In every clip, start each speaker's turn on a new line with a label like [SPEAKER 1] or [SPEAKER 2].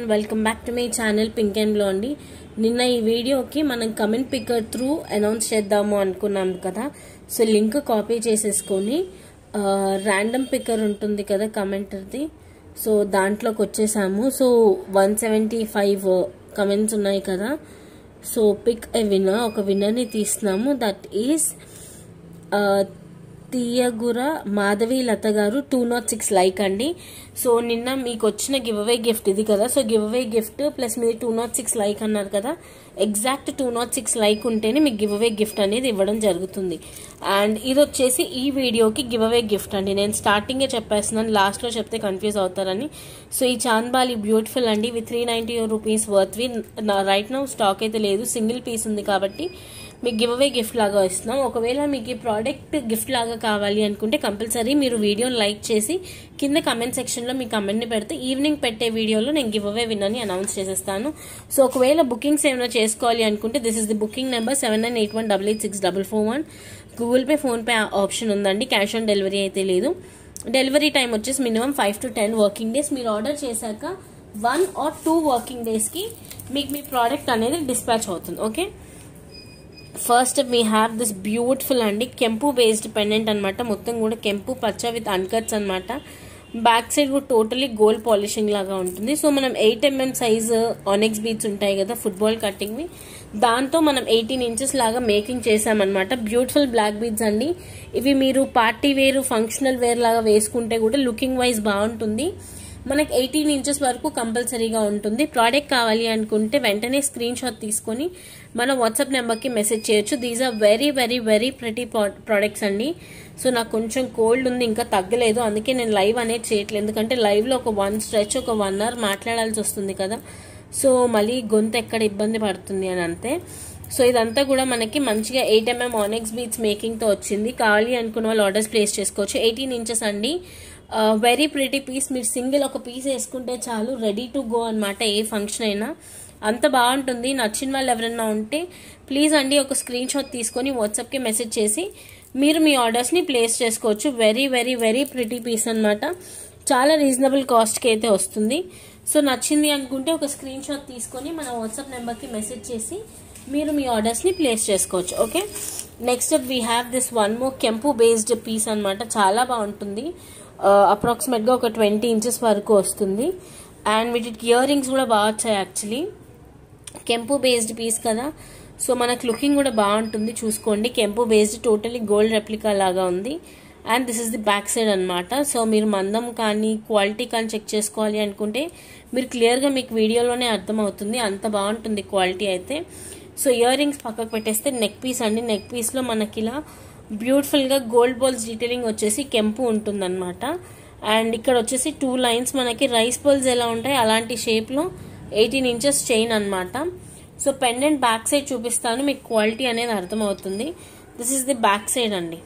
[SPEAKER 1] everyone, welcome back to my channel Pink and Blondie. నిన్న ఈ వీడియోకి మనం కమెంట్ పికర్ త్రూ అనౌన్స్ చేద్దాము అనుకున్నాం కదా. సో లింక్ కాపీ చేసేసుకొని ర్యాండమ్ పికర్ ఉంటుంది కదా కమెంటర్ది, సో దాంట్లోకి వచ్చేసాము. సో 175 కమెంట్స్ ఉన్నాయి కదా. సో పిక్ ఏ విన్నర్, ఒక విన్నర్ని తీస్తున్నాము. దట్ ఈస్ తీయగుర మాధవి లత గారు 206 లైక్ అండి. సో నిన్న మీకు వచ్చిన గివ్ అవే గిఫ్ట్ ఇది కదా. So give away gift plus మీరు 206 లైక్ అన్నారు కదా, ఎగ్జాక్ట్ 206 లైక్ ఉంటేనే మీకు గివ్ అవే గిఫ్ట్ అనేది ఇవ్వడం జరుగుతుంది. అండ్ ఇది వచ్చేసి ఈ వీడియోకి గివ్ అవే గిఫ్ట్ అండి. నేను స్టార్టింగే చెప్పేస్తున్నాను, లాస్ట్లో చెప్తే కన్ఫ్యూజ్ అవుతారని. సో ఈ చాంద్బాలి బ్యూటిఫుల్ అండి, విత్ 390 రూపీస్ వర్త్వి. రైట్ నౌ స్టాక్ అయితే లేదు, సింగిల్ పీస్ ఉంది కాబట్టి మీకు గివ్ అవే గిఫ్ట్ లాగా ఇస్తున్నాం. ఒకవేళ మీకు ఈ ప్రోడక్ట్ గిఫ్ట్ లాగా కావాలి అనుకుంటే కంపల్సరీ మీరు వీడియోని లైక్ చేసి కింద కమెంట్ సెక్షన్లో మీ కమెంట్ని పెడితే ఈవినింగ్ పెట్టే వీడియోలో నేను గివ్ అవే విన్నర్ని అనౌన్స్ చేసేస్తాను. సో ఒకవేళ బుకింగ్స్ ఏమైనా చేసుకోవాలి అనుకుంటే this is the booking number 7981886441. Google pay, PhonePe option ఉందండి. క్యాష్ ఆన్ డెలివరీ అయితే లేదు. డెలివరీ టైం వచ్చేసి మినిమం 5 to 10 వర్కింగ్ డేస్. మీరు ఆర్డర్ చేశాక 1 or 2 వర్కింగ్ డేస్కి మీకు మీ ప్రోడక్ట్ అనేది డిస్పాచ్ అవుతుంది. Okay, first we have this beautiful అండి కెంపు బేస్డ్ పెండెంట్ అనమాట. మొత్తం కూడా కెంపు పచ్చ విత్ అన్కట్స్ అనమాట. బ్యాక్ సైడ్ కూడా టోటలీ గోల్డ్ పాలిషింగ్ లాగా ఉంటుంది. సో మనం 8mm సైజు ఆనెక్స్ బీడ్స్ ఉంటాయి కదా ఫుట్బాల్ కటింగ్వి, దాంతో మనం 18 inches లాగా మేకింగ్ చేసామన్నమాట. బ్యూటిఫుల్ బ్లాక్ బీడ్స్ అండి ఇవి. మీరు పార్టీ వేర్, ఫంక్షనల్ వేర్ లాగా వేసుకుంటే కూడా లుకింగ్ వైజ్ బాగుంటుంది. మనకి 18 inches వరకు కంపల్సరీగా ఉంటుంది. ప్రోడక్ట్ కావాలి అనుకుంటే వెంటనే స్క్రీన్ షాట్ తీసుకొని మన వాట్సాప్ నెంబర్కి మెసేజ్ చేయొచ్చు. These are very very very pretty products అండి. సో నాకు కొంచెం కోల్డ్ ఉంది, ఇంకా తగ్గలేదు, అందుకే నేను లైవ్ అనేది చేయట్లేదు. ఎందుకంటే లైవ్లో ఒక 1 hour మాట్లాడాల్సి వస్తుంది కదా. సో మళ్ళీ గొంతు ఎక్కడ ఇబ్బంది పడుతుంది అని అంతే. సో ఇదంతా కూడా మనకి మంచిగా 8mm ఆనెక్స్ బీడ్స్ మేకింగ్తో వచ్చింది. కావాలి అనుకున్న వాళ్ళు ఆర్డర్స్ ప్లేస్ చేసుకోవచ్చు. 18 inches అండి, వెరీ ప్రిటీ పీస్. మీరు సింగిల్ ఒక పీస్ వేసుకుంటే చాలు, రెడీ టు గో అనమాట. ఏ ఫంక్షన్ అయినా అంత బాగుంటుంది. నచ్చిన వాళ్ళు ఎవరైనా ఉంటే ప్లీజ్ అండి ఒక స్క్రీన్ షాట్ తీసుకొని వాట్సాప్కి మెసేజ్ చేసి మీరు మీ ఆర్డర్స్ని ప్లేస్ చేసుకోవచ్చు. Very very very pretty piece అనమాట. చాలా రీజనబుల్ కాస్ట్కి అయితే వస్తుంది. సో నచ్చింది అనుకుంటే ఒక స్క్రీన్ షాట్ తీసుకొని మన వాట్సాప్ నెంబర్కి మెసేజ్ చేసి మీరు మీ ఆర్డర్స్ని ప్లేస్ చేసుకోవచ్చు. Okay, next we have this one more కెంపు బేస్డ్ పీస్ అనమాట. చాలా బాగుంటుంది. అప్రాక్సిమేట్గా ఒక 20 inches వరకు వస్తుంది. అండ్ వీటికి ఇయర్ రింగ్స్ కూడా బాగా వచ్చాయి యాక్చువల్లీ. కెంపు బేస్డ్ పీస్ కదా, సో మనకు లుకింగ్ కూడా బాగుంటుంది. చూసుకోండి, కెంపు బేస్డ్ టోటలీ గోల్డ్ రెప్లికా లాగా ఉంది. And this is the back side అనమాట. సో మీరు మందం కానీ క్వాలిటీ కానీ చెక్ చేసుకోవాలి అనుకుంటే మీరు క్లియర్గా మీకు వీడియోలోనే అర్థమవుతుంది, అంత బాగుంటుంది క్వాలిటీ అయితే. సో ఇయర్ రింగ్స్ పక్కకు పెట్టేస్తే నెక్ పీస్ అండి. నెక్ పీస్లో మనకి ఇలా బ్యూటిఫుల్గా గోల్డ్ బాల్స్ డీటెయిలింగ్ వచ్చేసి కెంపు ఉంటుందన్నమాట. అండ్ ఇక్కడ వచ్చేసి 2 lines మనకి రైస్ బాల్స్ ఎలా ఉంటాయి అలాంటి షేప్లో 18 inches చైన్ అనమాట. సో పెండెంట్ బ్యాక్ సైడ్ చూపిస్తాను, మీకు క్వాలిటీ అనేది అర్థమవుతుంది. This is the back side అండి.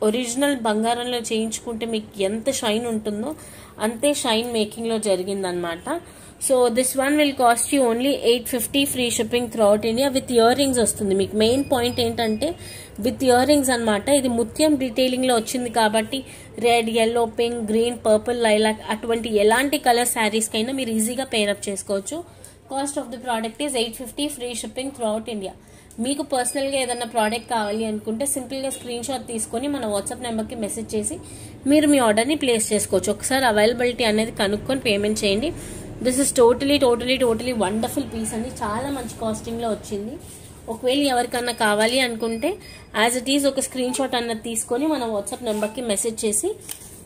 [SPEAKER 1] ఒరిజినల్ బంగారంలో చేయించుకుంటే మీకు ఎంత షైన్ ఉంటుందో అంతే షైన్ మేకింగ్లో జరిగిందనమాట. So this one will cost you only 850 free shipping throughout India. With ear rings వస్తుంది. మీకు మెయిన్ పాయింట్ ఏంటంటే విత్ ఇయర్ రింగ్స్ అనమాట. ఇది ముత్యం డీటెయిలింగ్లో వచ్చింది కాబట్టి red, yellow, pink, green, purple, lilac అటువంటి ఎలాంటి కలర్ శారీస్కైనా మీరు ఈజీగా పేరప్ చేసుకోవచ్చు. Cost of the product is 850 free shipping throughout India. మీకు పర్సనల్గా ఏదైనా ప్రోడక్ట్ కావాలి అనుకుంటే సింపుల్గా స్క్రీన్ షాట్ తీసుకొని మన వాట్సాప్ నెంబర్కి మెసేజ్ చేసి మీరు మీ ఆర్డర్ని ప్లేస్ చేసుకోవచ్చు. ఒకసారి అవైలబిలిటీ అనేది కనుక్కొని పేమెంట్ చేయండి. This is totally totally totally wonderful piece అండి. చాలా మంచి కాస్టింగ్లో వచ్చింది. ఒకవేళ ఎవరికన్నా కావాలి అనుకుంటే యాజ్ ఇట్ ఈజ్ ఒక స్క్రీన్ షాట్ అన్నది తీసుకొని మన వాట్సాప్ నెంబర్కి మెసేజ్ చేసి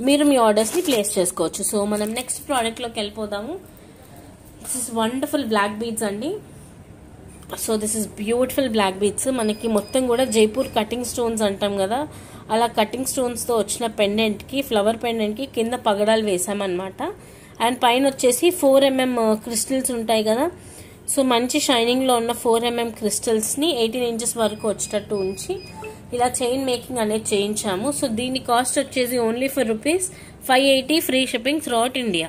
[SPEAKER 1] మీరు మీ ఆర్డర్స్ని ప్లేస్ చేసుకోవచ్చు. సో మనం నెక్స్ట్ ప్రోడక్ట్లోకి వెళ్ళిపోదాము. This is wonderful black beads అండి. So this is beautiful black beads. మనకి మొత్తం కూడా జైపూర్ కటింగ్ స్టోన్స్ అంటాం కదా, అలా కటింగ్ స్టోన్స్తో వచ్చిన పెండెంట్కి, ఫ్లవర్ పెండెంట్కి కింద పగడాలు వేసామన్నమాట. అండ్ పైన వచ్చేసి 4mm క్రిస్టల్స్ ఉంటాయి కదా. సో మంచి షైనింగ్లో ఉన్న 4mm క్రిస్టల్స్ని 18 inches వరకు వచ్చేటట్టు ఉంచి ఇలా చైన్ మేకింగ్ అనేది చేయించాము. సో దీని కాస్ట్ వచ్చేసి only for ₹580 free shipping throughout India.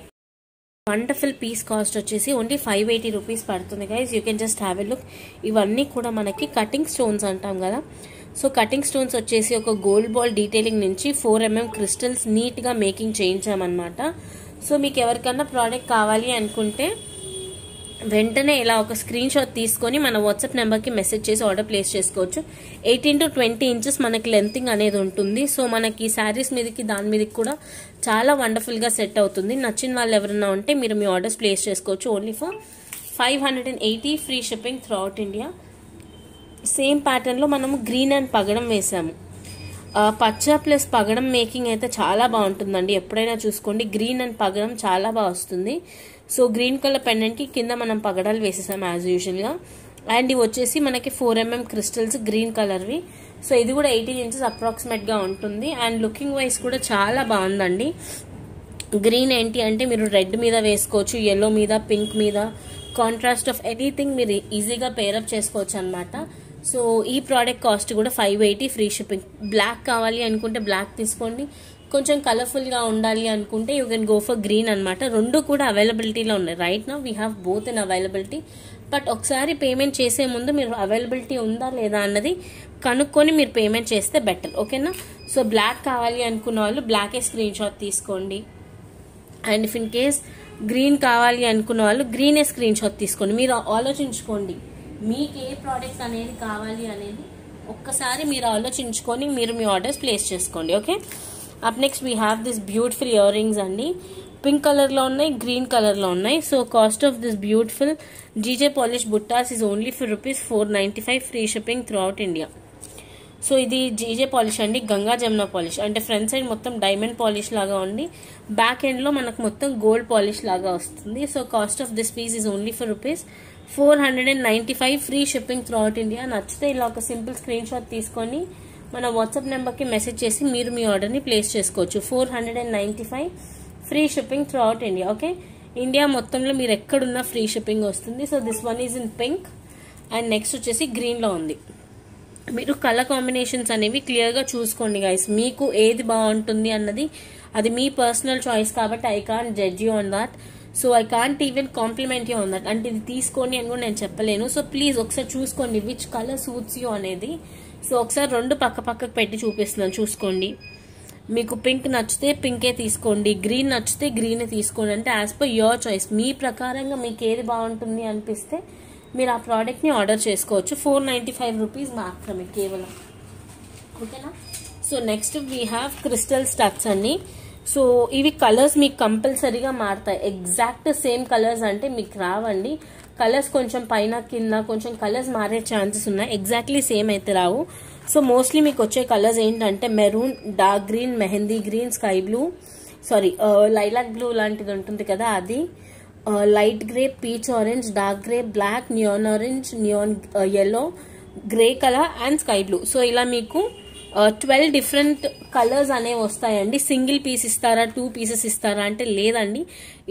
[SPEAKER 1] Wonderful piece cost వచ్చేసి ఓన్లీ 580 రూపీస్ పడుతుంది guys. You can just have a look. ఇవన్నీ కూడా మనకి కటింగ్ స్టోన్స్ అంటాం కదా. సో కటింగ్ స్టోన్స్ వచ్చేసి ఒక గోల్డ్ బాల్ డీటెయిలింగ్ నుంచి 4mm క్రిస్టల్స్ నీట్గా మేకింగ్ చేయించామన్నమాట. సో మీకు ఎవరికన్నా ప్రోడక్ట్ కావాలి అనుకుంటే వెంటనే ఇలా ఒక స్క్రీన్ షాట్ తీసుకొని మన వాట్సాప్ నెంబర్కి మెసేజ్ చేసి ఆర్డర్ ప్లేస్ చేసుకోవచ్చు. 18 to 20 ఇంచెస్ మనకి లెంతింగ్ అనేది ఉంటుంది. సో మనకి శారీస్ మీదకి దాని మీదకి కూడా చాలా వండర్ఫుల్గా సెట్ అవుతుంది. నచ్చిన వాళ్ళు ఎవరైనా ఉంటే మీరు మీ ఆర్డర్స్ ప్లేస్ చేసుకోవచ్చు. Only for 580 free shipping throughout India. Same ప్యాటర్న్లో మనము గ్రీన్ అండ్ పగడం వేసాము. పచ్చ ప్లస్ పగడం మేకింగ్ అయితే చాలా బాగుంటుందండి. ఎప్పుడైనా చూసుకోండి, గ్రీన్ అండ్ పగడం చాలా బాగా వస్తుంది. సో గ్రీన్ కలర్ పెండెంట్కి కింద మనం పగడాలు వేసేసాం యాజ్ యూజువల్గా. అండ్ ఇవి వచ్చేసి మనకి 4mm క్రిస్టల్స్ గ్రీన్ కలర్వి. సో ఇది కూడా 18 ఇంచెస్ అప్రాక్సిమేట్గా ఉంటుంది. అండ్ లుకింగ్ వైజ్ కూడా చాలా బాగుందండి. గ్రీన్ ఏంటి అంటే మీరు రెడ్ మీద వేసుకోవచ్చు, ఎల్లో మీద, పింక్ మీద, కాంట్రాస్ట్ ఆఫ్ ఎనీథింగ్ మీరు ఈజీగా పేరప్ చేసుకోవచ్చు అనమాట. సో ఈ ప్రోడక్ట్ కాస్ట్ కూడా 580 ఫ్రీ షిప్పింగ్. బ్లాక్ కావాలి అనుకుంటే బ్లాక్ తీసుకోండి, కొంచెం కలర్ఫుల్గా ఉండాలి అనుకుంటే you can go for green అనమాట. రెండు కూడా అవైలబిలిటీలో ఉన్నాయి. Right now we have both in availability. But ఒకసారి పేమెంట్ చేసే ముందు మీరు అవైలబిలిటీ ఉందా లేదా అన్నది కనుక్కొని మీరు పేమెంట్ చేస్తే బెటర్. ఓకేనా? సో బ్లాక్ కావాలి అనుకున్న వాళ్ళు బ్లాకే స్క్రీన్ షాట్ తీసుకోండి. And if in case green కావాలి అనుకున్న వాళ్ళు గ్రీనే స్క్రీన్ షాట్ తీసుకోండి. మీరు ఆలోచించుకోండి మీకు ఏ ప్రోడక్ట్ అనేది కావాలి అనేది ఒక్కసారి మీరు ఆలోచించుకొని మీరు మీ ఆర్డర్స్ ప్లేస్ చేసుకోండి. Okay, up next we have this beautiful earrings అండి. పింక్ కలర్లో ఉన్నాయి, గ్రీన్ కలర్లో ఉన్నాయి. So cost of this beautiful GJ polish బుట్టాస్ is only for ₹495 free shipping throughout India. So ఇది జీజే పాలిష్ అండి, Ganga Jamuna polish. అంటే ఫ్రంట్ సైడ్ మొత్తం డైమండ్ పాలిష్ లాగా ఉండి బ్యాక్ ఎండ్లో మనకు మొత్తం గోల్డ్ పాలిష్ లాగా వస్తుంది. So cost of this piece is only for ₹495 free shipping throughout India. నచ్చితే ఇలా ఒక సింపుల్ స్క్రీన్ షాట్ తీసుకొని మన వాట్సాప్ నెంబర్కి మెసేజ్ చేసి మీరు మీ ఆర్డర్ని ప్లేస్ చేసుకోవచ్చు. 495 free shipping throughout India. Okay, India మొత్తంలో మీరు ఎక్కడున్నా ఫ్రీ షిప్పింగ్ వస్తుంది. So this one is in pink and next వచ్చేసి గ్రీన్లో ఉంది. మీరు కలర్ కాంబినేషన్స్ అనేవి క్లియర్గా చూసుకోండి గైస్. మీకు ఏది బాగుంటుంది అన్నది అది మీ పర్సనల్ చాయిస్ కాబట్టి I can't judge you on that. So I can't even complement you on that. అంటే ఇది తీసుకోండి అని కూడా నేను చెప్పలేను. సో ప్లీజ్ ఒకసారి చూసుకోండి విచ్ కలర్ సూట్స్ యూ అనేది. సో ఒకసారి రెండు పక్క పక్కకు పెట్టి చూపిస్తున్నాను, చూసుకోండి. మీకు పింక్ నచ్చితే పింకే తీసుకోండి, గ్రీన్ నచ్చితే గ్రీనే తీసుకోండి. అంటే యాజ్ పర్ యువర్ చాయిస్, మీ ప్రకారంగా మీకు ఏది బాగుంటుంది అనిపిస్తే మీరు ఆ ప్రోడక్ట్ని ఆర్డర్ చేసుకోవచ్చు. ₹495 మాత్రమే కేవలం. ఓకేనా? So next we have crystal studs అండి. సో ఇవి కలర్స్ మీకు కంపల్సరీగా మారుతాయి. ఎగ్జాక్ట్ సేమ్ కలర్స్ అంటే మీకు రావండి. కలర్స్ కొంచెం పైన కింద కొంచెం కలర్స్ మారే ఛాన్సెస్ ఉన్నాయి. ఎగ్జాక్ట్లీ సేమ్ అయితే రావు. సో మోస్ట్లీ మీకు వచ్చే కలర్స్ ఏంటంటే maroon, dark green, mehndi green, sky blue, lilac blue లాంటిది ఉంటుంది కదా అది, light grey, peach orange, dark grey, black, neon orange, neon yellow, grey colour and sky blue. So ఇలా మీకు 12 డిఫరెంట్ కలర్స్ అనేవి వస్తాయండి. సింగిల్ పీస్ ఇస్తారా, 2 పీసెస్ ఇస్తారా అంటే లేదండి,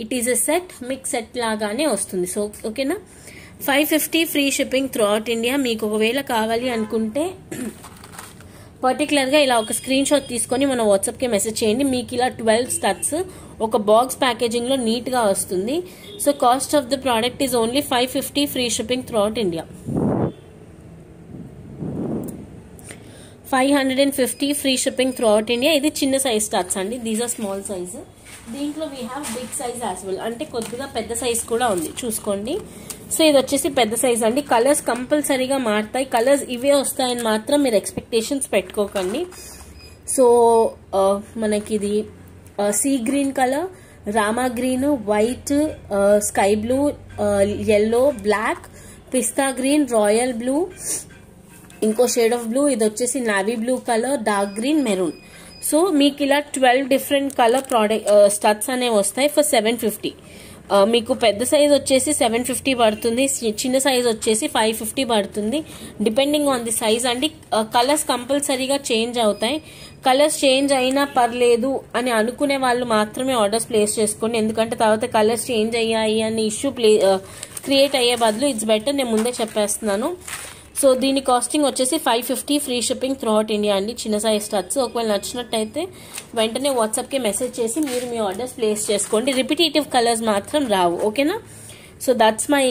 [SPEAKER 1] it is a set, mix set లాగానే వస్తుంది. సో ఓకేనా? 550 free shipping throughout India. మీకు ఒకవేళ కావాలి అనుకుంటే పర్టికులర్గా ఇలా ఒక స్క్రీన్ షాట్ తీసుకొని మన వాట్సాప్కి మెసేజ్ చేయండి. మీకు ఇలా 12 స్టడ్స్ ఒక బాక్స్ ప్యాకేజింగ్లో నీట్గా వస్తుంది. So cost of the product is only 550 free shipping throughout India. 550 free shipping throughout India. ఇది చిన్న సైజ్ స్టడ్స్ అండి, దీస్ ఆర్ స్మాల్ సైజ్. దీంట్లో we have big size as well, అంటే కొద్దిగా పెద్ద సైజ్ కూడా ఉంది, చూసుకోండి. సో ఇది వచ్చేసి పెద్ద సైజ్ అండి. కలర్స్ కంపల్సరీగా మారుతాయి. కలర్స్ ఇవే వస్తాయని మాత్రం మీరు ఎక్స్పెక్టేషన్స్ పెట్టుకోకండి. సో మనకి ఇది sea green colour, Rama green, white, sky blue, yellow, black, పిస్తా గ్రీన్, రాయల్ బ్లూ, ఇంకో షేడ్ ఆఫ్ బ్లూ, ఇది వచ్చేసి navy blue colour, dark green, maroon. So మీకు ఇలా 12 డిఫరెంట్ కలర్ ప్రోడక్ట్ స్టడ్స్ అనేవి వస్తాయి ఫర్ 750. మీకు పెద్ద సైజ్ వచ్చేసి 750 పడుతుంది, చిన్న సైజ్ వచ్చేసి 550 పడుతుంది, డిపెండింగ్ ఆన్ ది సైజ్ అండి. కలర్స్ కంపల్సరీగా చేంజ్ అవుతాయి. కలర్స్ చేంజ్ అయినా పర్లేదు అని అనుకునే వాళ్ళు మాత్రమే ఆర్డర్స్ ప్లేస్ చేసుకోండి. ఎందుకంటే తర్వాత కలర్స్ చేంజ్ అయ్యాయి అని ఇష్యూ క్రియేట్ అయ్యే బదులు ఇట్స్ బెటర్, నేను ముందే చెప్పేస్తున్నాను. సో దీని కాస్టింగ్ వచ్చేసి 550 free shipping throughout India అండి, చిన్న సైజ్ స్టడ్స్. ఒకవేళ నచ్చినట్టయితే వెంటనే వాట్సాప్కి మెసేజ్ చేసి మీరు మీ ఆర్డర్స్ ప్లేస్ చేసుకోండి. రిపిటేటివ్ కలర్స్ మాత్రం రావు. ఓకేనా? సో దట్స్ మై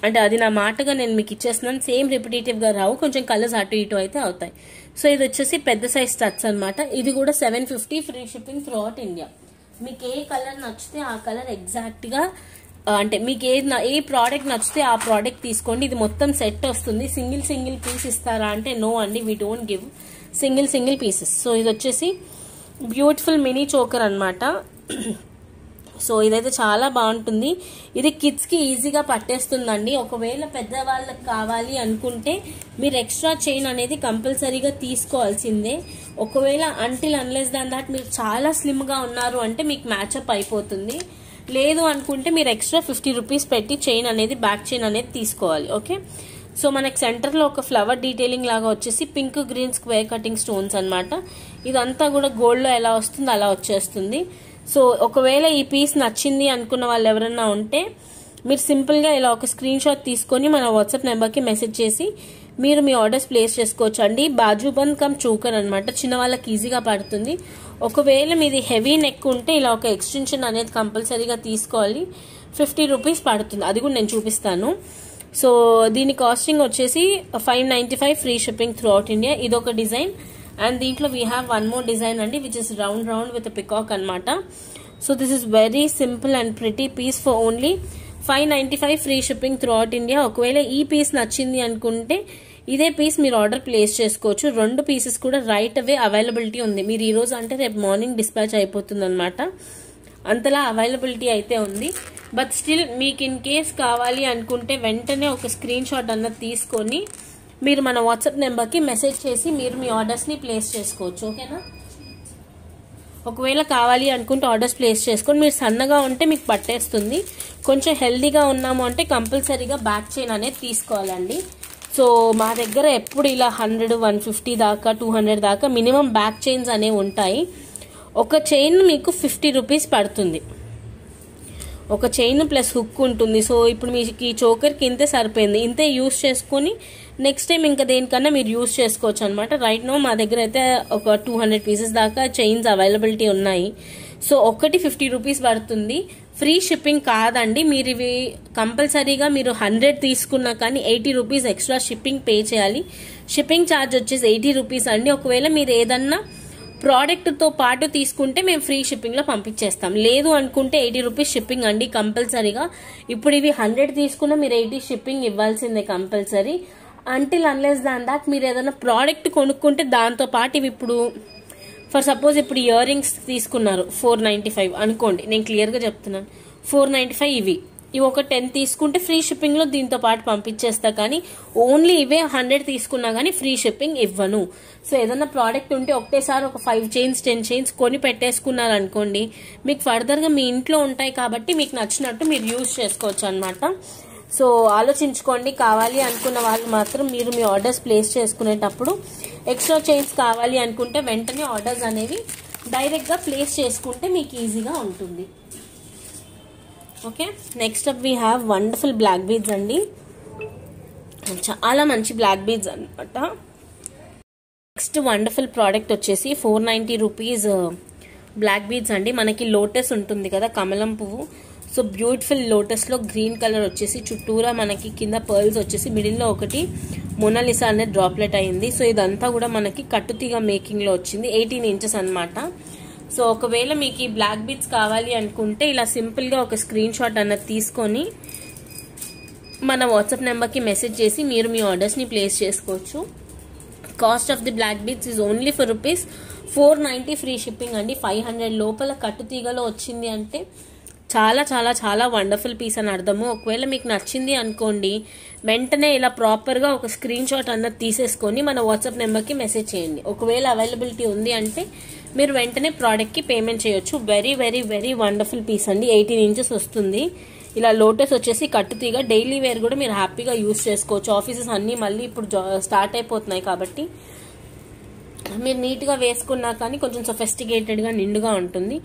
[SPEAKER 1] అంటే అది నా మాటగా నేను మీకు ఇచ్చేస్తున్నాను. సేమ్ రిపిటేటివ్గా రావు, కొంచెం కలర్స్ అటు ఇటు అయితే అవుతాయి. సో ఇది వచ్చేసి పెద్ద సైజ్ స్టడ్స్ అనమాట. ఇది కూడా 750 free shipping throughout India. మీకు ఏ కలర్ నచ్చితే ఆ కలర్ ఎగ్జాక్ట్గా అంటే మీకు ఏ ప్రోడక్ట్ నచ్చితే ఆ ప్రోడక్ట్ తీసుకోండి. ఇది మొత్తం సెట్ వస్తుంది. సింగిల్ పీస్ ఇస్తారా అంటే నో అండి, we don't give single pieces. So ఇది వచ్చేసి బ్యూటిఫుల్ మినీ చోకర్ అన్నమాట. సో ఇదైతే చాలా బాగుంటుంది. ఇది కిడ్స్కి ఈజీగా పట్టేస్తుందండి. ఒకవేళ పెద్దవాళ్ళకి కావాలి అనుకుంటే మీరు ఎక్స్ట్రా చైన్ అనేది కంపల్సరీగా తీసుకోవాల్సిందే. ఒకవేళ అన్లెస్ దాన్ దాట్ మీరు చాలా స్లిమ్గా ఉన్నారు అంటే మీకు మ్యాచప్ అయిపోతుంది. లేదు అనుకుంటే మీరు ఎక్స్ట్రా 50 రూపీస్ పెట్టి చైన్ అనేది బ్యాక్ చైన్ అనేది తీసుకోవాలి. ఓకే, సో మనకి సెంటర్లో ఒక ఫ్లవర్ డీటెయిలింగ్ లాగా వచ్చేసి pink green square cutting stones అనమాట. ఇదంతా కూడా గోల్డ్లో ఎలా వస్తుందో అలా వచ్చేస్తుంది. సో ఒకవేళ ఈ పీస్ నచ్చింది అనుకున్న వాళ్ళు ఎవరన్నా ఉంటే మీరు సింపుల్గా ఇలా ఒక స్క్రీన్ షాట్ తీసుకొని మన వాట్సాప్ నెంబర్కి మెసేజ్ చేసి మీరు మీ ఆర్డర్స్ ప్లేస్ చేసుకోవచ్చు అండి. బాజుబంద్ కమ్ చూకర్ అనమాట, చిన్న వాళ్ళకి ఈజీగా పడుతుంది. ఒకవేళ మీది హెవీ నెక్ ఉంటే ఇలా ఒక ఎక్స్టెన్షన్ అనేది కంపల్సరీగా తీసుకోవాలి. 50 రూపీస్ పడుతుంది, అది కూడా నేను చూపిస్తాను. సో దీని కాస్టింగ్ వచ్చేసి 595 free shipping throughout India. ఇదొక డిజైన్ అండ్ దీంట్లో we have one more design అండి which is round with peacock అనమాట. So this is very simple and pretty piece for only 595 free shipping throughout India. ఒకవేళ ఈ piece నచ్చింది అనుకుంటే ఇదే piece మీరు ఆర్డర్ ప్లేస్ చేసుకోవచ్చు. 2 పీసెస్ కూడా రైట్ అవే అవైలబిలిటీ ఉంది. మీరు ఈ రోజు అంటే రేపు మార్నింగ్ డిస్పాచ్ అయిపోతుంది అనమాట, అంతలా అవైలబిలిటీ అయితే ఉంది. బట్ స్టిల్ మీకు ఇన్ కేస్ కావాలి అనుకుంటే వెంటనే ఒక స్క్రీన్ షాట్ అన్నది తీసుకొని మీరు మన వాట్సాప్ నెంబర్కి మెసేజ్ చేసి మీరు మీ ఆర్డర్స్ని ప్లేస్ చేసుకోవచ్చు. ఓకేనా, ఒకవేళ కావాలి అనుకుంటే ఆర్డర్స్ ప్లేస్ చేసుకొని మీరు సన్నగా ఉంటే మీకు పట్టేస్తుంది. కొంచెం హెల్దీగా ఉన్నాము అంటే కంపల్సరీగా బ్యాక్ చైన్ అనేది తీసుకోవాలండి. సో మా దగ్గర ఎప్పుడు ఇలా 100, 150 దాకా 200 దాకా మినిమం బ్యాక్ చైన్స్ అనేవి ఉంటాయి. ఒక చైన్ మీకు 50 రూపీస్ పడుతుంది, ఒక చైన్ ప్లస్ హుక్ ఉంటుంది. సో ఇప్పుడు మీకు ఈ చోకర్కి ఇంతే సరిపోయింది, ఇంతే యూస్ చేసుకొని నెక్స్ట్ టైం ఇంకా దేనికన్నా మీరు యూస్ చేసుకోవచ్చు అనమాట. రైట్ నో మా దగ్గర అయితే ఒక 200 పీసెస్ దాకా చైన్స్ అవైలబిలిటీ ఉన్నాయి. సో ఒకటి 50 రూపీస్ పడుతుంది. ఫ్రీ షిప్పింగ్ కాదండి, మీరు ఇవి కంపల్సరీగా మీరు 100 తీసుకున్నా కానీ 80 రూపీస్ ఎక్స్ట్రా షిప్పింగ్ పే చేయాలి. షిప్పింగ్ ఛార్జ్ వచ్చేసి 80 రూపీస్ అండి. ఒకవేళ మీరు ఏదన్నా ప్రోడక్ట్తో పాటు తీసుకుంటే మేము ఫ్రీ షిప్పింగ్లో పంపించేస్తాం. లేదు అనుకుంటే 80 రూపీస్ షిప్పింగ్ అండి కంపల్సరీగా. ఇప్పుడు ఇవి 100 తీసుకున్నా మీరు 80 షిప్పింగ్ ఇవ్వాల్సిందే కంపల్సరీ. అన్లెస్ దాన్ దాట్ మీరు ఏదైనా ప్రోడక్ట్ కొనుక్కుంటే దాంతో పాటు ఇవి ఇప్పుడు ఫర్ సపోజ్ ఇప్పుడు ఇయర్ రింగ్స్ తీసుకున్నారు 495 అనుకోండి, నేను క్లియర్గా చెప్తున్నాను 495 ఇవి ఒక 10 తీసుకుంటే ఫ్రీ షిప్పింగ్లో దీంతో పాటు పంపించేస్తా. కానీ ఓన్లీ ఇవే 100 తీసుకున్నా కానీ ఫ్రీ షిప్పింగ్ ఇవ్వను. సో ఏదైనా ప్రోడక్ట్ ఉంటే ఒకటేసారి ఒక 5 చైన్స్ 10 చైన్స్ కొని పెట్టేసుకున్నారు అనుకోండి, మీకు ఫర్దర్గా మీ ఇంట్లో ఉంటాయి కాబట్టి మీకు నచ్చినట్టు మీరు యూజ్ చేసుకోవచ్చు అనమాట. సో ఆలోచించుకోండి, కావాలి అనుకున్న వాళ్ళు మాత్రం మీరు మీ ఆర్డర్స్ ప్లేస్ చేసుకునేటప్పుడు ఎక్స్ట్రా చైన్స్ కావాలి అనుకుంటే వెంటనే ఆర్డర్స్ అనేవి డైరెక్ట్గా ప్లేస్ చేసుకుంటే మీకు ఈజీగా ఉంటుంది. Okay, next up we have wonderful black beads అండి, చాలా మంచి బ్లాక్ బీడ్స్ అనమాట. నెక్స్ట్ వండర్ఫుల్ ప్రోడక్ట్ వచ్చేసి 490 రూపీస్ బ్లాక్ బీడ్స్ అండి. మనకి లోటస్ ఉంటుంది కదా, కమలం పువ్వు. సో బ్యూటిఫుల్ లోటస్లో గ్రీన్ కలర్ వచ్చేసి చుట్టూరా మనకి కింద పర్ల్స్ వచ్చేసి మిడిల్లో ఒకటి మొనాలిసా అనేది డ్రాప్లెట్ అయింది. సో ఇదంతా కూడా మనకి కట్టుతీగ మేకింగ్లో వచ్చింది, 18 ఇంచెస్ అనమాట. సో ఒకవేళ మీకు ఈ బ్లాక్ బీడ్స్ కావాలి అనుకుంటే ఇలా సింపుల్గా ఒక స్క్రీన్ షాట్ అన్నది తీసుకొని మన వాట్సాప్ నెంబర్కి మెసేజ్ చేసి మీరు మీ ఆర్డర్స్ని ప్లేస్ చేసుకోవచ్చు. Cost of the black beads is only for rupees 490 free shipping అండి. 500 లోపల కట్టుతీగలో వచ్చింది అంటే చాలా చాలా చాలా వండర్ఫుల్ పీస్ అని అర్థము. ఒకవేళ మీకు నచ్చింది అనుకోండి, వెంటనే ఇలా ప్రాపర్గా ఒక స్క్రీన్ షాట్ అన్నది తీసేసుకొని మన వాట్సాప్ నెంబర్కి మెసేజ్ చేయండి. ఒకవేళ అవైలబిలిటీ ఉంది అంటే మీరు వెంటనే ప్రోడక్ట్కి పేమెంట్ చేయొచ్చు. Very very very wonderful piece అండి, 18 ఇంచెస్ వస్తుంది. ఇలా లోటస్ వచ్చేసి కట్టుతీగ, డైలీ వేర్ కూడా మీరు హ్యాపీగా యూస్ చేసుకోవచ్చు. ఆఫీసెస్ అన్నీ మళ్ళీ ఇప్పుడు స్టార్ట్ అయిపోతున్నాయి కాబట్టి మీరు నీట్గా వేసుకున్నా కానీ కొంచెం సొఫెస్టికేటెడ్గా నిండుగా ఉంటుంది.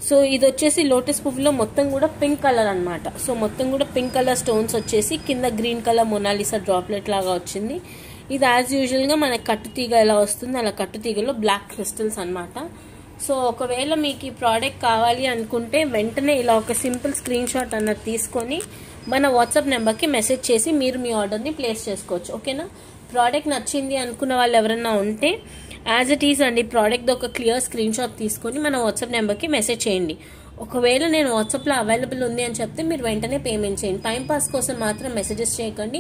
[SPEAKER 1] సో ఇది వచ్చేసి లోటస్ పువ్వులో మొత్తం కూడా పింక్ కలర్ అనమాట. సో మొత్తం కూడా పింక్ కలర్ స్టోన్స్ వచ్చేసి కింద గ్రీన్ కలర్ మొనాలిసా డ్రాప్లెట్ లాగా వచ్చింది. ఇది యాజ్ యూజువల్గా మనకి కట్టుతీగ ఎలా వస్తుంది అలా కట్టుతీగలో బ్లాక్ క్రిస్టల్స్ అనమాట. సో ఒకవేళ మీకు ఈ ప్రోడక్ట్ కావాలి అనుకుంటే వెంటనే ఇలా ఒక సింపుల్ స్క్రీన్ షాట్ అన్నది తీసుకొని మన వాట్సాప్ నెంబర్కి మెసేజ్ చేసి మీరు మీ ఆర్డర్ని ప్లేస్ చేసుకోవచ్చు. ఓకేనా, ప్రోడక్ట్ నచ్చింది అనుకున్న వాళ్ళు ఎవరన్నా ఉంటే యాజ్ ఇట్ ఈజ్ అండి ప్రోడక్ట్ ఒక క్లియర్ స్క్రీన్ షాట్ తీసుకొని మన వాట్సాప్ నెంబర్కి మెసేజ్ చేయండి. ఒకవేళ నేను వాట్సాప్లో అవైలబుల్ ఉంది అని చెప్తే మీరు వెంటనే పేమెంట్ చేయండి. టైంపాస్ కోసం మాత్రం మెసేజెస్ చేయకండి.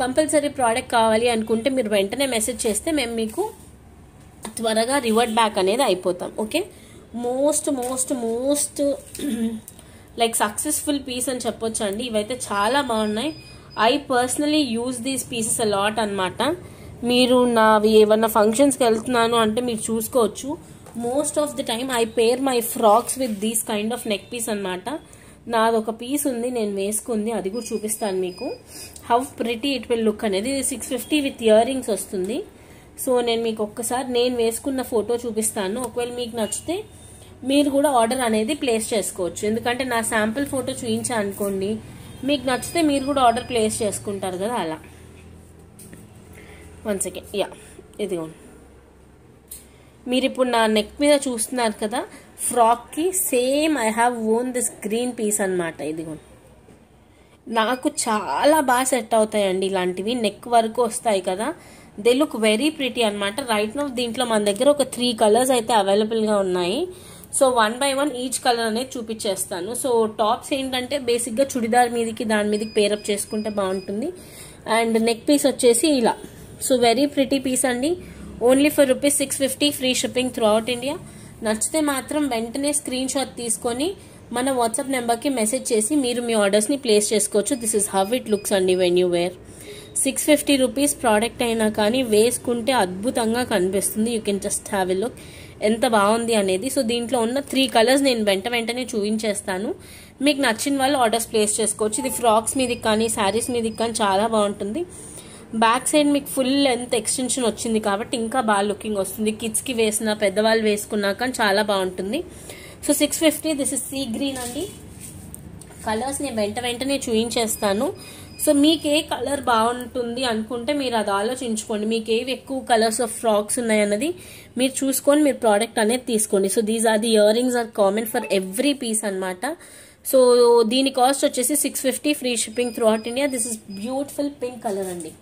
[SPEAKER 1] కంపల్సరీ ప్రోడక్ట్ కావాలి అనుకుంటే మీరు వెంటనే మెసేజ్ చేస్తే మేము మీకు త్వరగా రివర్ట్ బ్యాక్ అనేది అయిపోతాం. Okay, most most most like successful piece అని చెప్పొచ్చు అండి. ఇవైతే చాలా బాగున్నాయి. I personally use these pieces a lot అనమాట. మీరు నావి ఏమన్నా ఫంక్షన్స్కి వెళ్తున్నాను అంటే మీరు చూసుకోవచ్చు. Most of the time I pair my frocks with these kind of neck piece అనమాట. నాది ఒక పీస్ ఉంది నేను వేసుకుంది, అది కూడా చూపిస్తాను మీకు. How pretty it will look అనేది. 650 విత్ ఇయర్ రింగ్స్ వస్తుంది. సో నేను మీకు ఒక్కసారి నేను వేసుకున్న ఫోటో చూపిస్తాను. ఒకవేళ మీకు నచ్చితే మీరు కూడా ఆర్డర్ అనేది ప్లేస్ చేసుకోవచ్చు. ఎందుకంటే నా శాంపుల్ ఫోటో చూపించా అనుకోండి, మీకు నచ్చితే మీరు కూడా ఆర్డర్ ప్లేస్ చేసుకుంటారు కదా, అలా. వన్ సెకండ్, యా, ఇదిగోండి. మీరు ఇప్పుడు నా నెక్ మీద చూస్తున్నారు కదా, ఫ్రాక్కి same I have own this green piece అనమాట. ఇదిగోండి, నాకు చాలా బాగా సెట్ అవుతాయండి ఇలాంటివి. నెక్ వరకు వస్తాయి కదా, దే లుక్ వెరీ ప్రిటీ అనమాట. రైట్ నౌ దీంట్లో మన దగ్గర ఒక 3 కలర్స్ అయితే అవైలబుల్గా ఉన్నాయి. సో 1 by 1 ఈచ్ కలర్ అనేది చూపించేస్తాను. సో టాప్స్ ఏంటంటే బేసిక్గా చుడిదార్ మీదకి దాని మీదకి పేరప్ చేసుకుంటే బాగుంటుంది. అండ్ నెక్ పీస్ వచ్చేసి ఇలా. సో వెరీ ప్రిటీ పీస్ అండి. Only for ₹650 free shipping throughout India. నచ్చితే మాత్రం వెంటనే స్క్రీన్ షాట్ తీసుకొని మన వాట్సాప్ నెంబర్కి మెసేజ్ చేసి మీరు మీ ఆర్డర్స్ని ప్లేస్ చేసుకోవచ్చు. This is how it looks అండి వెన్ యూ వేర్. ₹650 ప్రోడక్ట్ అయినా కానీ వేసుకుంటే అద్భుతంగా కనిపిస్తుంది. You can just have a look ఎంత బాగుంది అనేది. సో దీంట్లో ఉన్న 3 కలర్స్ నేను వెంటనే చూపించేస్తాను. మీకు నచ్చిన వాళ్ళు ఆర్డర్స్ ప్లేస్ చేసుకోవచ్చు. ఇది ఫ్రాక్స్ మీదకి కానీ శారీస్ మీదకి కానీ చాలా బాగుంటుంది. బ్యాక్ సైడ్ మీకు ఫుల్ లెంత్ ఎక్స్టెన్షన్ వచ్చింది కాబట్టి ఇంకా బాగా లుకింగ్ వస్తుంది. కిడ్స్కి వేసిన, పెద్దవాళ్ళు వేసుకున్నా కానీ చాలా బాగుంటుంది. So 650. This is sea green అండి. కలర్స్ నేను వెంటనే చూపించేస్తాను. సో మీకు ఏ కలర్ బాగుంటుంది అనుకుంటే మీరు అది ఆలోచించుకోండి. మీకు ఏవి ఎక్కువ కలర్స్ ఆఫ్ ఫ్రాక్స్ ఉన్నాయన్నది మీరు చూసుకొని మీరు ప్రోడక్ట్ అనేది తీసుకోండి. So these are the earrings are common for every piece అనమాట. సో దీని కాస్ట్ వచ్చేసి 650 free shipping throughout India. This is beautiful pink colour అండి.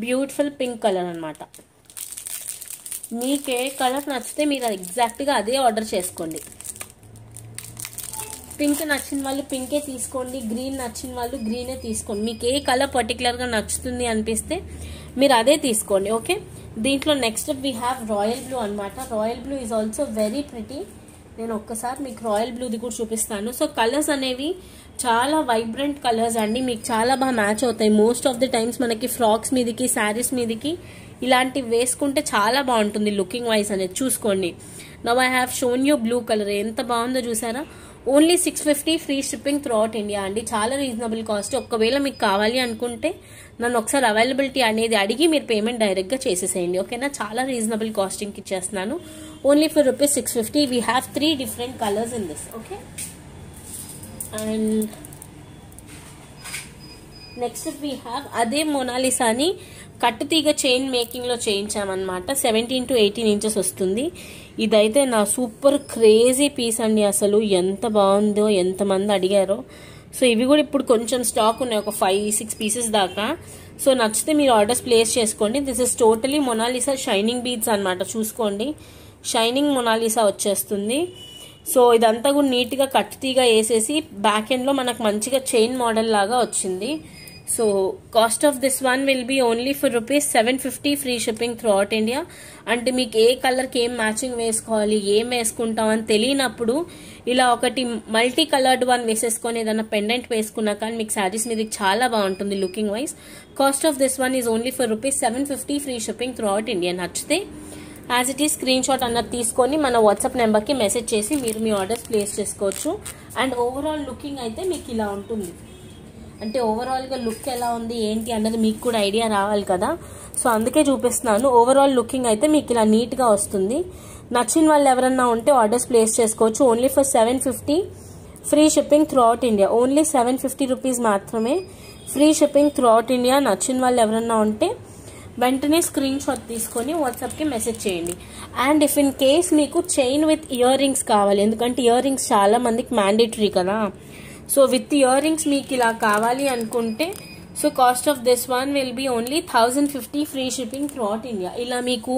[SPEAKER 1] బ్యూటిఫుల్ పింక్ కలర్ అనమాట. మీకు ఏ కలర్ నచ్చితే మీరు ఎగ్జాక్ట్గా అదే ఆర్డర్ చేసుకోండి. పింక్ నచ్చిన వాళ్ళు పింకే తీసుకోండి, గ్రీన్ నచ్చిన వాళ్ళు గ్రీనే తీసుకోండి. మీకు ఏ కలర్ పర్టికులర్గా నచ్చుతుంది అనిపిస్తే మీరు అదే తీసుకోండి. ఓకే, దీంట్లో next we have royal blue అనమాట. Royal blue is also very pretty. నేను ఒక్కసారి మీకు రాయల్ బ్లూది కూడా చూపిస్తాను. సో కలర్స్ అనేవి చాలా వైబ్రెంట్ కలర్స్ అండి, మీకు చాలా బాగా మ్యాచ్ అవుతాయి. మోస్ట్ ఆఫ్ ది టైమ్స్ మనకి ఫ్రాక్స్ మీదకి, శారీస్ మీదకి ఇలాంటివి వేసుకుంటే చాలా బాగుంటుంది లుకింగ్ వైజ్ అనేది. చూసుకోండి, now I have shown you blue colour. ఎంత బాగుందో చూసారా. Only 650 free shipping throughout India అండి. చాలా రీజనబుల్ కాస్ట్. ఒకవేళ మీకు కావాలి అనుకుంటే నన్ను ఒకసారి అవైలబిలిటీ అనేది అడిగి మీరు పేమెంట్ డైరెక్ట్గా చేసేసేయండి. ఓకేనా, చాలా రీజనబుల్ కాస్టింగ్కి ఇచ్చేస్తున్నాను. Only for ₹650. We have 3 different colours in this. Okay, and next we have అదే మొనాలిసాని కట్టుతీగ చైన్ మేకింగ్లో చేయించామన్నమాట. 17 to 18 ఇంచెస్ వస్తుంది. ఇదైతే నా సూపర్ క్రేజీ పీస్ అండి. అసలు ఎంత బాగుందో, ఎంతమంది అడిగారో. సో ఇవి కూడా ఇప్పుడు కొంచెం స్టాక్ ఉన్నాయి, ఒక 5-6 పీసెస్ దాకా. సో నచ్చితే మీరు ఆర్డర్స్ ప్లేస్ చేసుకోండి. This is totally Mona Lisa shining beads అనమాట. చూసుకోండి, షైనింగ్ మొనాలిసా వచ్చేస్తుంది. సో ఇదంతా కూడా నీట్గా కట్టుతీగా వేసేసి బ్యాక్ ఎండ్లో మనకు మంచిగా చైన్ మోడల్ లాగా వచ్చింది. So cost of this one will be only for ₹750 free shipping throughout India. అంటే మీకు ఏ కలర్కి ఏం మ్యాచింగ్ వేసుకోవాలి, ఏం వేసుకుంటాం అని తెలియనప్పుడు ఇలా ఒకటి మల్టీ కలర్డ్ వన్ వేసేసుకొని ఏదైనా పెండెంట్ వేసుకున్నా కానీ మీకు శారీస్ మీద చాలా బాగుంటుంది looking wise. Cost of this one is only for ₹750 free shipping throughout India. నచ్చితే as it is screen shot అన్నది తీసుకొని మన వాట్సాప్ నెంబర్కి మెసేజ్ చేసి మీరు మీ ఆర్డర్స్ ప్లేస్ చేసుకోవచ్చు. అండ్ ఓవరాల్ లుకింగ్ అయితే మీకు ఇలా ఉంటుంది. అంటే ఓవరాల్గా లుక్ ఎలా ఉంది ఏంటి అన్నది మీకు కూడా ఐడియా రావాలి కదా. సో అందుకే చూపిస్తున్నాను. ఓవరాల్ లుకింగ్ అయితే మీకు ఇలా నీట్గా వస్తుంది. నచ్చిన వాళ్ళు ఎవరన్నా ఉంటే ఆర్డర్స్ ప్లేస్ చేసుకోవచ్చు. Only for ₹750 free shipping throughout India. Only ₹750 మాత్రమే free shipping throughout India. నచ్చిన వాళ్ళు ఎవరన్నా ఉంటే వెంటనే స్క్రీన్ షాట్ తీసుకొని వాట్సాప్కి మెసేజ్ చేయండి. అండ్ ఇఫ్ ఇన్ కేస్ మీకు చైన్ విత్ ఇయర్ రింగ్స్ కావాలి, ఎందుకంటే ఇయర్ రింగ్స్ చాలా మందికి మ్యాండేటరీ కదా. సో విత్ ఇయర్ రింగ్స్ మీకు ఇలా కావాలి అనుకుంటే so cost of this one will be only $1050 free shipping throughout India. ఇలా మీకు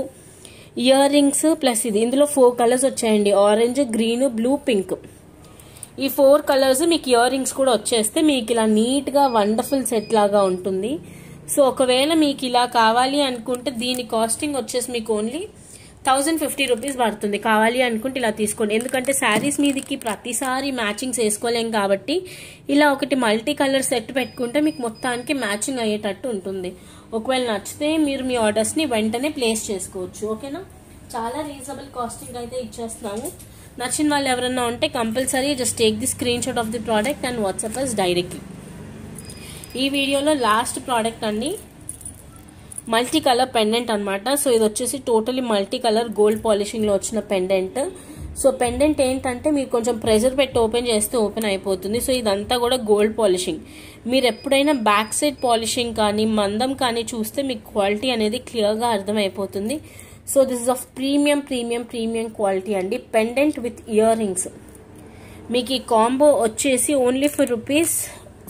[SPEAKER 1] ఇయర్ రింగ్స్ ప్లస్ ఇది, ఇందులో 4 కలర్స్ వచ్చాయండి, ఆరెంజ్, గ్రీన్, బ్లూ, పింక్. ఈ 4 కలర్స్ మీకు ఇయర్ రింగ్స్ కూడా వచ్చేస్తే మీకు ఇలా నీట్గా వండర్ఫుల్ సెట్ లాగా ఉంటుంది. సో ఒకవేళ మీకు ఇలా కావాలి అనుకుంటే దీని కాస్టింగ్ వచ్చేసి మీకు ఓన్లీ 1050 రూపీస్ పడుతుంది. కావాలి అనుకుంటే ఇలా తీసుకోండి. ఎందుకంటే శారీస్ మీదకి ప్రతిసారి మ్యాచింగ్స్ వేసుకోలేం కాబట్టి ఇలా ఒకటి మల్టీ కలర్ సెట్ పెట్టుకుంటే మీకు మొత్తానికి మ్యాచింగ్ అయ్యేటట్టు ఉంటుంది. ఒకవేళ నచ్చితే మీరు మీ ఆర్డర్స్ని వెంటనే ప్లేస్ చేసుకోవచ్చు. ఓకేనా, చాలా రీజనబుల్ కాస్టింగ్ అయితే ఇచ్చేస్తున్నాము. నచ్చిన వాళ్ళు ఎవరన్నా ఉంటే compulsory just take the screenshot of the product and WhatsApp us directly. ఈ వీడియోలో లాస్ట్ ప్రోడక్ట్ అండి, మల్టీ కలర్ పెండెంట్ అనమాట. సో ఇది వచ్చేసి టోటలీ మల్టీ కలర్ గోల్డ్ పాలిషింగ్లో వచ్చిన పెండెంట్. సో పెండెంట్ ఏంటంటే మీరు కొంచెం ప్రెజర్ పెట్టి ఓపెన్ చేస్తే ఓపెన్ అయిపోతుంది. సో ఇదంతా కూడా గోల్డ్ పాలిషింగ్. మీరు ఎప్పుడైనా బ్యాక్ సైడ్ పాలిషింగ్ కానీ మందం కానీ చూస్తే మీకు క్వాలిటీ అనేది క్లియర్గా అర్థమైపోతుంది. So this is of premium premium premium quality అండి. Pendant with earrings. మీకు ఈ కాంబో వచ్చేసి only for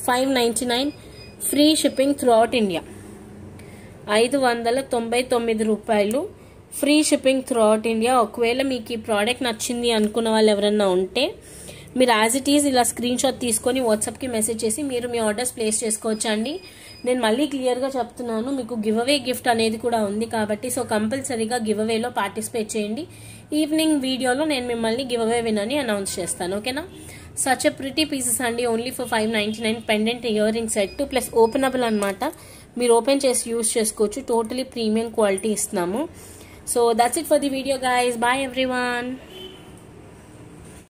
[SPEAKER 1] ₹599 free shipping throughout India. 599 రూపాయలు free shipping throughout India. ఒకవేళ మీకు ఈ ప్రోడక్ట్ నచ్చింది అనుకున్న వాళ్ళు ఎవరైనా ఉంటే మీరు యాజ్ ఇట్ ఈజ్ ఇలా స్క్రీన్ షాట్ తీసుకొని వాట్సాప్కి మెసేజ్ చేసి మీరు మీ ఆర్డర్స్ ప్లేస్ చేసుకోవచ్చు అండి. నేను మళ్ళీ క్లియర్గా చెప్తున్నాను, మీకు గివ్ అవే గిఫ్ట్ అనేది కూడా ఉంది కాబట్టి సో కంపల్సరీగా గివ్ అవేలో పార్టిసిపేట్ చేయండి. ఈవినింగ్ వీడియోలో నేను మిమ్మల్ని గివ్ అవే వినని అనౌన్స్ చేస్తాను. ఓకేనా, సచ్ ఎ ప్రిటీ పీసెస్ అండి. Only for 599 pendant earring set plus openable అనమాట. మీరు ఓపెన్ చేసి యూజ్ చేసుకోవచ్చు. టోటలీ ప్రీమియం క్వాలిటీ ఇస్తున్నాము. So that's it for the video guys. Bye everyone.